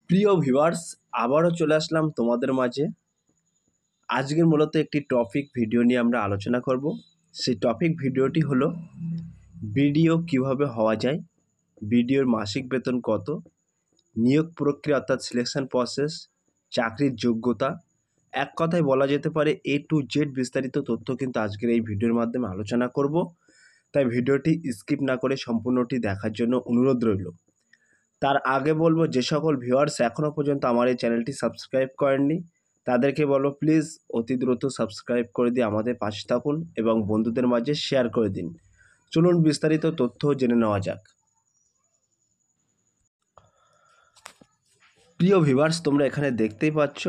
প্রিয় ভিউয়ার্স, আবারও চলে আসলাম তোমাদের মাঝে। আজকের মূলত একটি টপিক ভিডিও নিয়ে আমরা আলোচনা করব। সেই টপিক ভিডিওটি হলো বিডিও কিভাবে হওয়া যায়, বিডিওর মাসিক বেতন কত, নিয়োগ প্রক্রিয়া অর্থাৎ সিলেকশন প্রসেস, চাকরির যোগ্যতা, এক কথায় বলা যেতে পারে A to Z বিস্তারিত তথ্য কিন্তু আজকের এই ভিডিওর মাধ্যমে আলোচনা করব। তাই ভিডিওটি স্কিপ না করে সম্পূর্ণটি দেখার জন্য অনুরোধ রইল। তার আগে বলবো, যে সকল ভিউয়ার্স এখনও পর্যন্ত আমার এই চ্যানেলটি সাবস্ক্রাইব করেননি তাদেরকে বলবো প্লিজ অতি দ্রুত সাবস্ক্রাইব করে দিয়ে আমাদের পাশে থাকুন এবং বন্ধুদের মাঝে শেয়ার করে দিন। চলুন বিস্তারিত তথ্য জেনে নেওয়া যাক। প্রিয় ভিউয়ার্স, তোমরা এখানে দেখতেই পাচ্ছ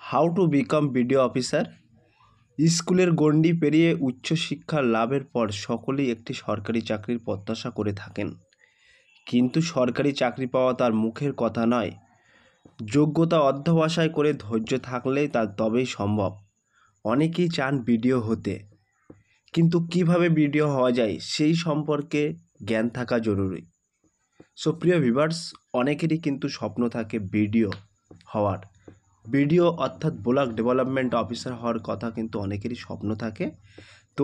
how to become BDO officer. স্কুলের গণ্ডি পেরিয়ে উচ্চশিক্ষা লাভের পর সকলেই একটি সরকারি চাকরির প্রত্যাশা করে থাকেন, কিন্তু সরকারি চাকরি পাওয়া তার মুখের কথা নয়। যোগ্যতা অধ্যবসায় করে ধৈর্য থাকলেই তা তবেই সম্ভব। অনেকেই চান বিডিও হতে, কিন্তু কিভাবে বিডিও হওয়া যায় সেই সম্পর্কে জ্ঞান থাকা জরুরি। সো প্রিয় ভিউয়ার্স, অনেকেরই কিন্তু স্বপ্ন থাকে বিডিও হওয়ার। বিডিও অর্থাৎ ব্লক ডেভেলপমেন্ট অফিসার হওয়ার কথা কিন্তু অনেকেরই স্বপ্ন থাকে। তো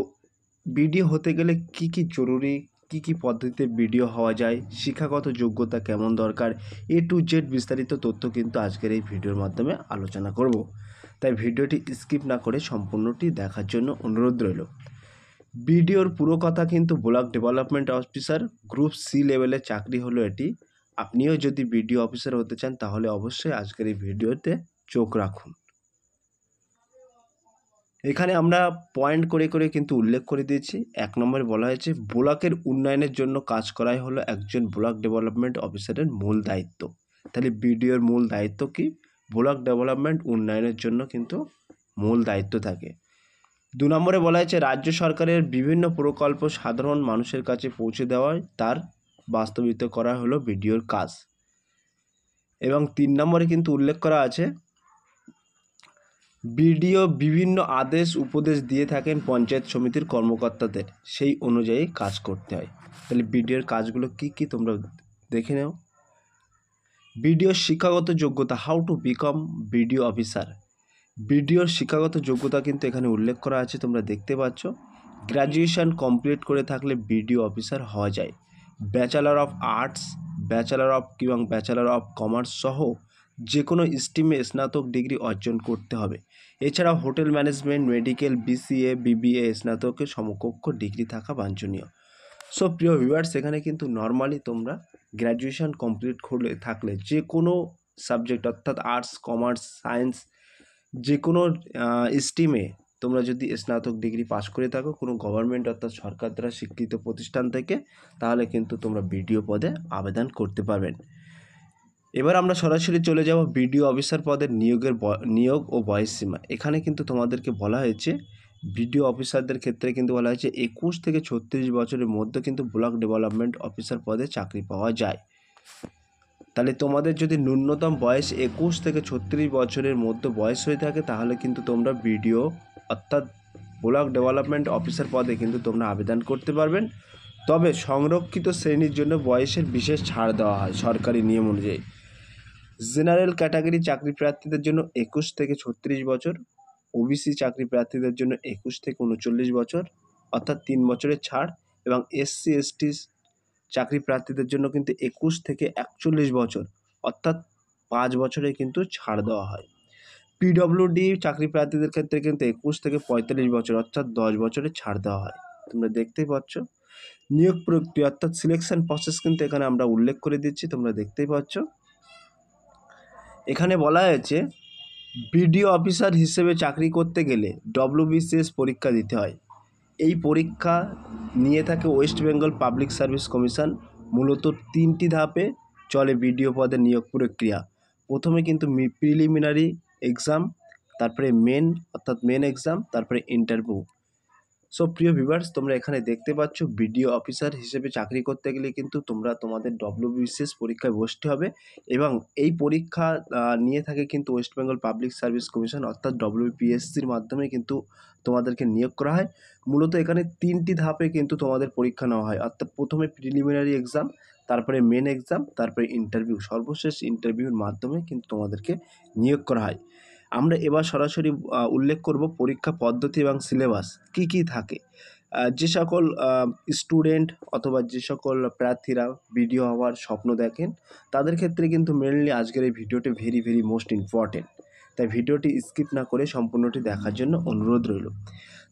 বিডিও হতে গেলে কি কি জরুরি, কি কি পদ্ধতিতে বিডিও হওয়া যায়, শিক্ষাগত যোগ্যতা কেমন দরকার, A to Z বিস্তারিত তথ্য কিন্তু আজকের এই ভিডিওর মাধ্যমে আলোচনা করব। তাই ভিডিওটি স্কিপ না করে সম্পূর্ণটি দেখার জন্য অনুরোধ রইল। বিডিওর পুরো কথা কিন্তু block development officer group C লেভেলের চাকরি হলো এটি। আপনিও যদি বিডিও অফিসার হতে চান তাহলে অবশ্যই আজকের এই ভিডিওতে চোখ রাখুন। এখানে আমরা পয়েন্ট করে করে কিন্তু উল্লেখ করে দিয়েছি। 1 নম্বরে বলা হয়েছে ব্লকের উন্নয়নের জন্য কাজ করাই হলো একজন ব্লক ডেভেলপমেন্ট অফিসারের মূল দায়িত্ব। তাহলে বিডিওর মূল দায়িত্ব কি? ব্লক ডেভেলপমেন্ট উন্নয়নের জন্য কিন্তু মূল দায়িত্ব থাকে। 2 নম্বরে বলা হয়েছে রাজ্য সরকারের বিভিন্ন প্রকল্প সাধারণ মানুষের কাছে পৌঁছে দেওয়ায় তার বাস্তবিত করা হলো বিডিওর কাজ। এবং 3 নম্বরে কিন্তু উল্লেখ করা আছে বিডিও বিভিন্ন আদেশ উপদেশ দিয়ে থাকেন পঞ্চায়েত সমিতির কর্মকর্তাদের, সেই অনুযায়ী কাজ করতে হয়। তাহলে বিডিওর কাজগুলো কি কি তোমরা দেখে নাও। বিডিওর শিক্ষাগত যোগ্যতা, how to become BDO officer. বিডিওর শিক্ষাগত যোগ্যতা কিন্তু এখানে উল্লেখ করা আছে, তোমরা দেখতে পাচ্ছ। গ্র্যাজুয়েশন কমপ্লিট করে থাকলে বিডিও অফিসার হওয়া যায়। Bachelor of arts, bachelor of এবং ব্যাচেলর অফ কমার্স সহ যে কোনো স্ট্রিমে স্নাতক ডিগ্রি অর্জন করতে হবে। এছাড়াও hotel management, medical, BCA, BBA স্নাতকের সমকক্ষ ডিগ্রি থাকা বাঞ্ছনীয়। সো প্রিয় ভিউয়ার্স, এখানে কিন্তু নর্মালি তোমরা গ্র্যাজুয়েশন কমপ্লিট করে থাকলে যে কোনো সাবজেক্ট অর্থাৎ আর্টস, কমার্স, সায়েন্স যে কোনো স্ট্রিমে তোমরা যদি স্নাতক ডিগ্রি পাস করে থাকো কোনো গভর্নমেন্ট অর্থাৎ সরকার দ্বারা স্বীকৃত প্রতিষ্ঠান থেকে, তাহলে কিন্তু তোমরা বিডিও পদে আবেদন করতে পারবেন। এবার আমরা সরাসরি চলে যাব বিডিও অফিসার পদের নিয়োগ ও বয়সসীমা। এখানে কিন্তু তোমাদেরকে বলা হয়েছে বিডিও অফিসারদের ক্ষেত্রে কিন্তু বলা হয়েছে 21 থেকে 36 বছরের মধ্যে কিন্তু ব্লক ডেভেলপমেন্ট অফিসার পদে চাকরি পাওয়া যায়। তাহলে তোমাদের যদি ন্যূনতম বয়স 21 থেকে 36 বছরের মধ্যে বয়স হয়ে থাকে তাহলে কিন্তু তোমরা বিডিও অর্থাৎ ব্লক ডেভেলপমেন্ট অফিসার পদে কিন্তু তোমরা আবেদন করতে পারবেন। তবে সংরক্ষিত শ্রেণীর জন্য বয়সের বিশেষ ছাড় দেওয়া হয় সরকারি নিয়ম অনুযায়ী। জেনারেল ক্যাটাগরি চাকরি প্রার্থীদের জন্য 21 থেকে 36 বছর, ওবিসি চাকরি প্রার্থীদের জন্য 21 থেকে 39 বছর অর্থাৎ 3 বছরের ছাড়, এবং SC/ST চাকরি প্রার্থীদের জন্য কিন্তু 21 থেকে 41 বছর অর্থাৎ 5 বছরে কিন্তু ছাড় দেওয়া হয়। PWD চাকরি প্রার্থীদের ক্ষেত্রে কিন্তু 21 থেকে 45 বছর অর্থাৎ 10 বছরে ছাড় দেওয়া হয়। তোমরা দেখতেই পাচ্ছ। নিয়োগ প্রক্রিয়া অর্থাৎ সিলেকশন প্রসেস কিন্তু এখানে আমরা উল্লেখ করে দিচ্ছি, তোমরা দেখতেই পাচ্ছ। এখানে বলা হয়েছে বিডিও অফিসার হিসেবে চাকরি করতে গেলে WBCS পরীক্ষা দিতে হয়। এই পরীক্ষা নিয়ে থাকে West Bengal public service commission. মূলত 3টি ধাপে চলে বিডিও পদে নিয়োগ প্রক্রিয়া। প্রথমে কিন্তু প্রিলিমিনারি এক্সাম, তারপরে মেন এক্সাম, তারপরে ইন্টারভিউ। সো প্রিয় ভিউয়ার্স, তোমরা এখানে দেখতে পাচ্ছ বিডিও অফিসার হিসেবে চাকরি করতে গেলে কিন্তু তোমরা তোমাদের WBCS পরীক্ষায় বসতে হবে, এবং এই পরীক্ষা নিয়ে থাকে কিন্তু West Bengal public service commission অর্থাৎ WPSCর মাধ্যমে কিন্তু তোমাদেরকে নিয়োগ করা হয়। মূলত এখানে 3টি ধাপে কিন্তু তোমাদের পরীক্ষা নেওয়া হয়, অর্থাৎ প্রথমে প্রিলিমিনারি এক্সাম, তারপরে মেন এক্সাম, তারপরে ইন্টারভিউ, সর্বশেষ ইন্টারভিউর মাধ্যমে কিন্তু তোমাদেরকে নিয়োগ করা হয়। আমরা এবার সরাসরি উল্লেখ করব পরীক্ষা পদ্ধতি এবং সিলেবাস কী কী থাকে। যে সকল স্টুডেন্ট অথবা যে সকল প্রার্থীরা বিডিও হওয়ার স্বপ্ন দেখেন তাদের ক্ষেত্রে কিন্তু মেনলি আজকের এই ভিডিওটি ভেরি ভেরি মোস্ট ইম্পর্টেন্ট, তাই ভিডিওটি স্কিপ না করে সম্পূর্ণটি দেখার জন্য অনুরোধ রইল।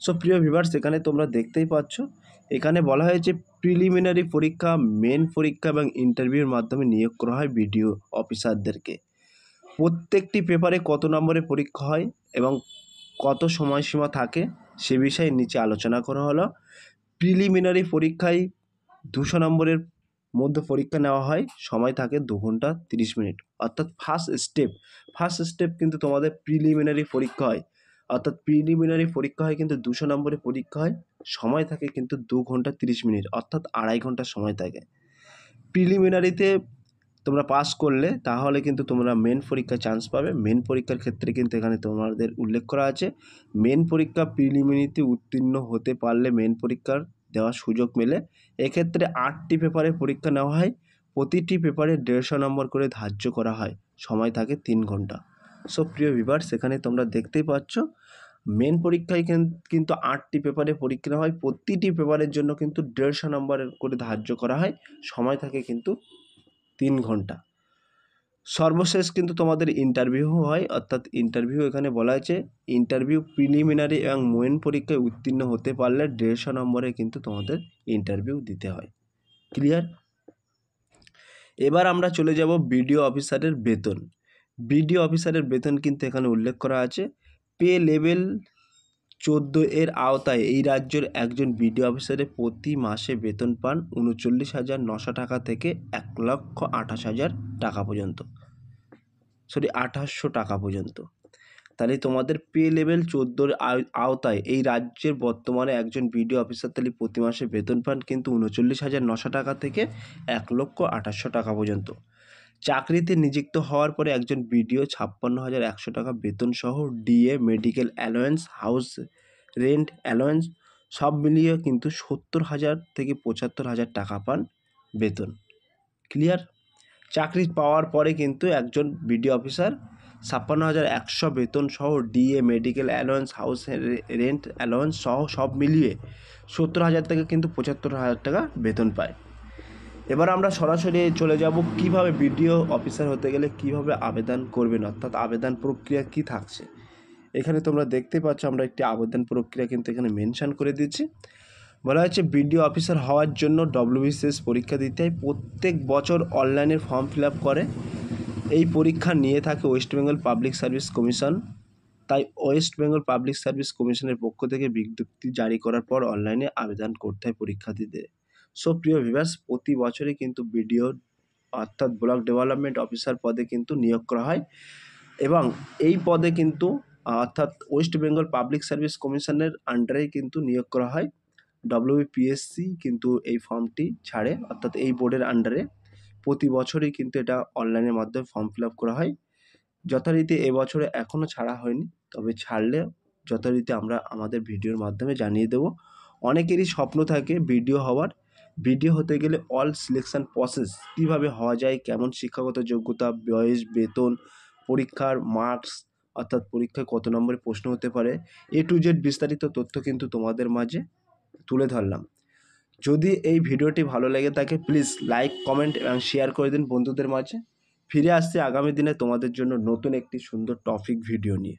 সো প্রিয় ভিউয়ার্স, এখানে তোমরা দেখতেই পাচ্ছ, এখানে বলা হয়েছে প্রিলিমিনারি পরীক্ষা, মেন পরীক্ষা এবং ইন্টারভিউর মাধ্যমে নিয়োগ করা হয় বিডিও অফিসারদেরকে। প্রত্যেকটি পেপারে কত নম্বরের পরীক্ষা হয় এবং কত সময়সীমা থাকে সে বিষয়ে নিচে আলোচনা করা হলো। প্রিলিমিনারি পরীক্ষায় 200 নম্বরের মধ্যে পরীক্ষা নেওয়া হয়, সময় থাকে 2 ঘন্টা 30 মিনিট। অর্থাৎ ফার্স্ট স্টেপ কিন্তু তোমাদের প্রিলিমিনারি পরীক্ষা হয়, অর্থাৎ প্রিলিমিনারি পরীক্ষা হয় কিন্তু 200 নম্বরের পরীক্ষা হয়, সময় থাকে কিন্তু 2 ঘন্টা 30 মিনিট, অর্থাৎ 2.5 ঘন্টা সময় থাকে। প্রিলিমিনারিতে তোমরা পাস করলে তাহলে কিন্তু তোমরা মেন পরীক্ষায় চান্স পাবে। মেন পরীক্ষার ক্ষেত্রে কিন্তু এখানে তোমাদের উল্লেখ করা আছে, মেন পরীক্ষা প্রিলিমিনারিতে উত্তীর্ণ হতে পারলে মেন পরীক্ষার দেওয়ার সুযোগ মেলে। এক্ষেত্রে 8টি পেপারে পরীক্ষা নেওয়া হয়, প্রতিটি পেপারে 150 নম্বর করে ধার্য করা হয়, সময় থাকে 3 ঘন্টা। সো প্রিয় ভিউয়ার্স, এখানে তোমরা দেখতেই পাচ্ছ মেন পরীক্ষায় কিন্তু 8টি পেপারে পরীক্ষা নেওয়া হয়, প্রতিটি পেপারের জন্য কিন্তু 150 নম্বরের করে ধার্য করা হয়, সময় থাকে কিন্তু 3 ঘন্টা। সর্বশেষ কিন্তু তোমাদের ইন্টারভিউ হয়, অর্থাৎ ইন্টারভিউ এখানে বলা হয়েছে ইন্টারভিউ প্রিলিমিনারি এবং মেন পরীক্ষায় উত্তীর্ণ হতে পারলে 150 নম্বরে কিন্তু তোমাদের ইন্টারভিউ দিতে হয়। ক্লিয়ার? এবার আমরা চলে যাব বিডিও অফিসারের বেতন। বিডিও অফিসারের বেতন কিন্তু এখানে উল্লেখ করা আছে। পে লেভেল 14 এর আওতায় এই রাজ্যের একজন বিডিও অফিসারের প্রতি মাসে বেতন পান 39,900 টাকা থেকে 1,28,000 টাকা পর্যন্ত, 2,800 টাকা পর্যন্ত। তাহলে তোমাদের পে লেভেল 14 আওতায় এই রাজ্যের বর্তমানে একজন বিডিও অফিসার তাহলে প্রতি মাসে বেতন পান কিন্তু 39,900 টাকা থেকে 1,28,000 টাকা পর্যন্ত। চাকরিতে নিযুক্ত হওয়ার পরে একজন বিডিও 56,100 টাকা বেতন সহ DA, medical allowance, house rent allowance সব মিলিয়ে কিন্তু 70,000 থেকে 75,000 টাকা পান বেতন। ক্লিয়ার? চাকরি পাওয়ার পরে কিন্তু একজন বিডিও অফিসার 56,100 বেতন সহ DA, medical allowance, house rent allowance সহ সব মিলিয়ে 70,000 থেকে কিন্তু 75,000 টাকা বেতন পায়। এবার আমরা সরাসরি চলে যাব কিভাবে বিডিও অফিসার হতে গেলে কিভাবে আবেদন করবেন, অর্থাৎ আবেদন প্রক্রিয়া কি থাকছে। এখানে তোমরা দেখতে পাচ্ছ আমরা একটি আবেদন প্রক্রিয়া কিন্তু এখানে মেনশন করে দিচ্ছি। বলা হচ্ছে বিডিও অফিসার হওয়ার জন্য WBCS পরীক্ষা দিতে হয়, প্রত্যেক বছর অনলাইনে ফর্ম ফিল আপ করে। এই পরীক্ষা নিয়ে থাকে West Bengal public service commission, তাই ওয়েস্ট বেঙ্গল পাবলিক সার্ভিস কমিশনের পক্ষ থেকে বিজ্ঞপ্তি জারি করার পর অনলাইনে আবেদন করতে হয় পরীক্ষার্থীদের। সো প্রিয় ভিউয়ার্স, প্রতি বছরই কিন্তু বিডিও অর্থাৎ ব্লক ডেভেলপমেন্ট অফিসার পদে কিন্তু নিয়োগ করা হয় এবং এই পদে কিন্তু অর্থাৎ ওয়েস্ট বেঙ্গল পাবলিক সার্ভিস কমিশনের আন্ডারেই কিন্তু নিয়োগ করা হয়। WBPSC কিন্তু এই ফর্মটি ছাড়ে, অর্থাৎ এই বোর্ডের আন্ডারে প্রতি বছরই কিন্তু এটা অনলাইনের মাধ্যমে ফর্ম ফিল আপ করা হয়। যথারীতি এবছরে এখনও ছাড়া হয়নি, তবে ছাড়লে যথারীতি আমরা আমাদের ভিডিওর মাধ্যমে জানিয়ে দেব। অনেকেরই স্বপ্ন থাকে ভিডিও হওয়ার। ভিডিও হতে গেলে অল সিলেকশন প্রসেস কীভাবে হওয়া যায়, কেমন শিক্ষাগত যোগ্যতা, বয়স, বেতন, পরীক্ষার মার্কস অর্থাৎ পরীক্ষায় কত নম্বরে প্রশ্ন হতে পারে, A to Z বিস্তারিত তথ্য কিন্তু তোমাদের মাঝে তুলে ধরলাম। যদি এই ভিডিওটি ভালো লেগে থাকে প্লিজ লাইক, কমেন্ট এবং শেয়ার করে দিন বন্ধুদের মাঝে। ফিরে আসছি আগামী দিনে তোমাদের জন্য নতুন একটি সুন্দর টপিক ভিডিও নিয়ে।